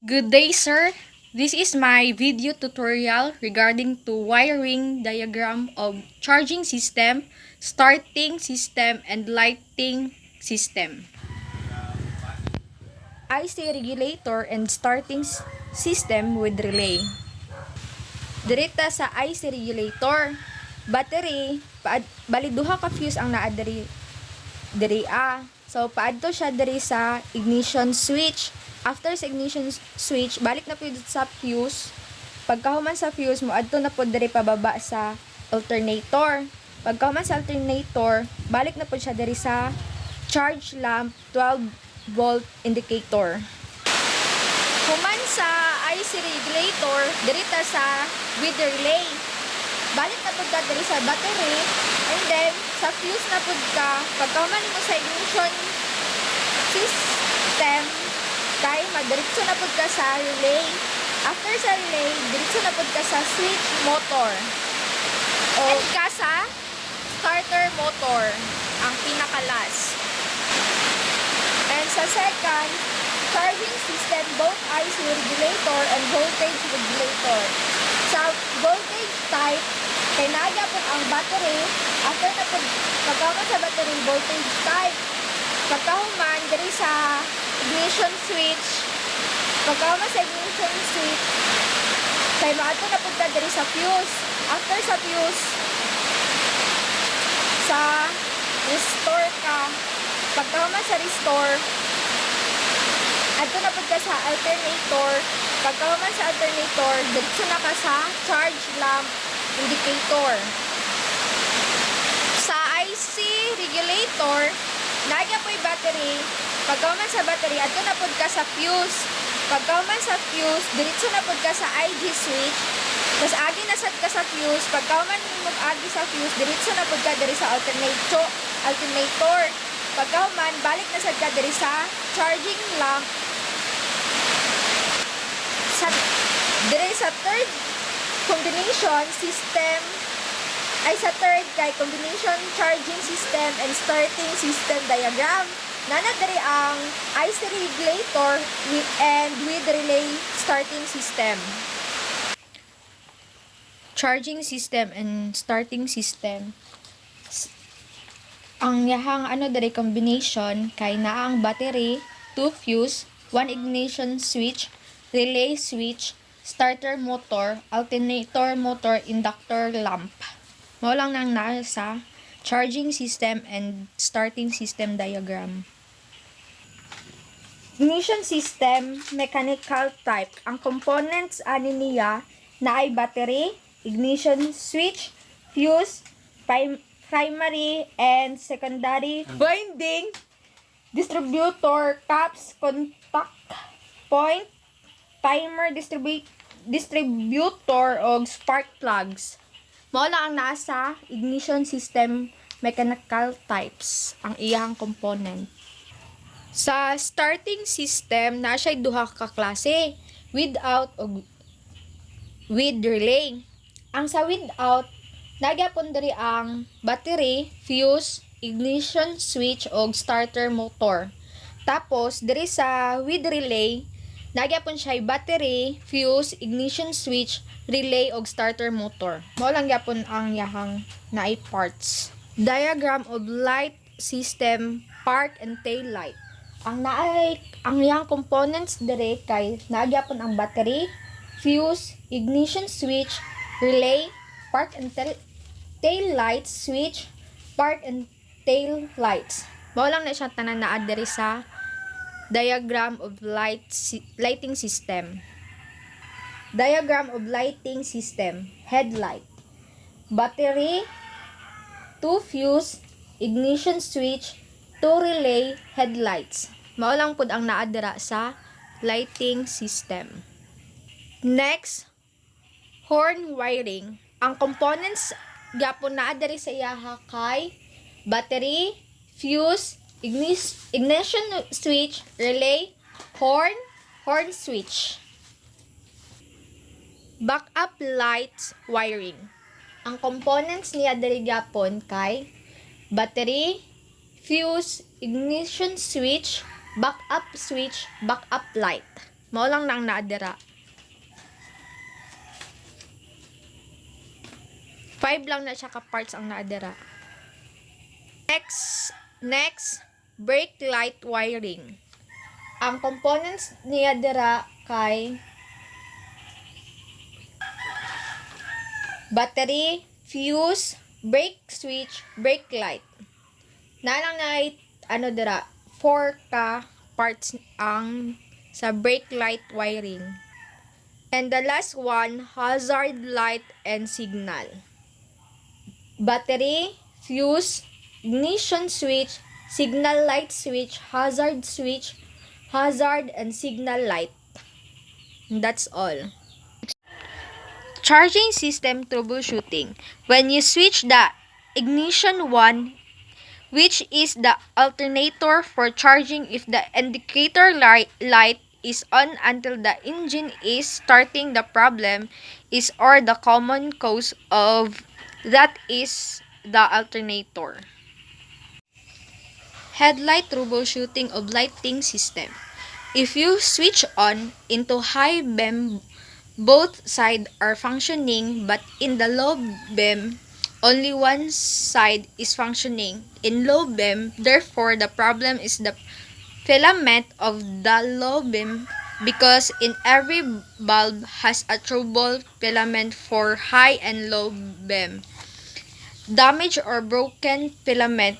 Good day, sir. This is my video tutorial regarding to wiring diagram of charging system, starting system, and lighting system. IC regulator and starting system with relay. Direta sa IC regulator, battery, bali duha ka fuse ang naa diri So paadto siya diri sa ignition switch. After sa ignition switch, balik na pud sa fuse. Pagkahuman sa fuse mo adto na pud diri pababa sa alternator. Pagkahuman sa alternator, balik na pud siya diri sa charge lamp 12 volt indicator. Human sa IC regulator, dirita sa with the relay. Balik na pud ka diri sa battery, and then sa fuse na pud ka. Pagkahuman mo sa ignition system, kay madiretso na pud ka sa relay. After sa relay, diretso na pud ka sa switch motor. And ka sa starter motor, ang pinakalas. And sa second, charging system, both IC regulator and voltage regulator. Sa voltage type, kay naagya po ang battery. After na po, pagkahuman sa battery, voltage type. Pagkahuman, diri sa ignition switch. Pagkahuman sa ignition switch, kay maato na po ka diri sa fuse. After sa fuse, sa restore ka. Pagkahuman sa restore, adto na pud ka sa alternator. Pagkahuman sa alternator, diretso na ka sa charge lamp indicator. Sa IC regulator, nagya po'y battery. Pagkahuman sa battery, adto na pud ka sa fuse. Pagkahuman sa fuse, diretso na pud ka sa IG switch. Tapos agi na sad ka sa fuse. Pagkahuman mo agi sa fuse, diretso na pud ka diri sa alternator. Pagkahuman, balik na sad ka diri sa charging lamp. Diri sa third combination system, ay sa third kay combination charging system and starting system diagram. Nana diri ang IC regulator with relay starting system. Charging system and starting system. Ang yahang diri combination kay naa ang battery, 2 fuse, 1 ignition switch, relay switch, starter motor, alternator motor, inductor lamp. Mao lang nang naa sa charging system and starting system diagram. Ignition system, mechanical type. Ang components ani niya na ay battery, ignition switch, fuse, primary and secondary winding, distributor, caps, contact point, timer, distributor o spark plugs. Mao lang ang nasa ignition system mechanical types ang iyang component. Sa starting system, na siya duha ka klase, without o with relay. Ang sa without, nagyapon diri ang battery, fuse, ignition switch o starter motor. Tapos diri sa with relay, nagyapon siya battery, fuse, ignition switch, relay o starter motor. Mao lang gyapon ang yahang naay parts. Diagram of light system, park and tail light. Ang iyang components diri kay nagyapon ang battery, fuse, ignition switch, relay, park and tail lights, switch, park and tail lights. Mao lang na siya tanan naa diri sa diagram of lighting system. Diagram of lighting system, headlight, battery, 2 fuse, ignition switch, 2 relay, headlights. Mao lang pud ang naa dira sa lighting system. Next, horn wiring. Ang components gapon naa diri sa iyaha kay battery, fuse, ignition switch, relay, horn switch. Backup lights wiring. Ang components niya diri gapon kay battery, fuse, ignition switch, backup switch, backup light. Mao lang na ang naadira. 5 lang na siya ka parts ang naadira. Next, brake light wiring. Ang components niya dira kay battery, fuse, brake switch, brake light. Nalang na ano dira 4 ka parts ang sa brake light wiring. And the last one, hazard light and signal. Battery, fuse, ignition switch, signal light switch, hazard and signal light. And that's all. Charging system troubleshooting. When you switch the ignition 1, which is the alternator for charging if the indicator light is on until the engine is starting, the problem is or the common cause of that is the alternator. Headlight troubleshooting of lighting system. If you switch on into high beam, both sides are functioning, but in the low beam, only one side is functioning. In low beam, therefore, the problem is the filament of the low beam, because in every bulb has a trouble filament for high and low beam. Damaged or broken filament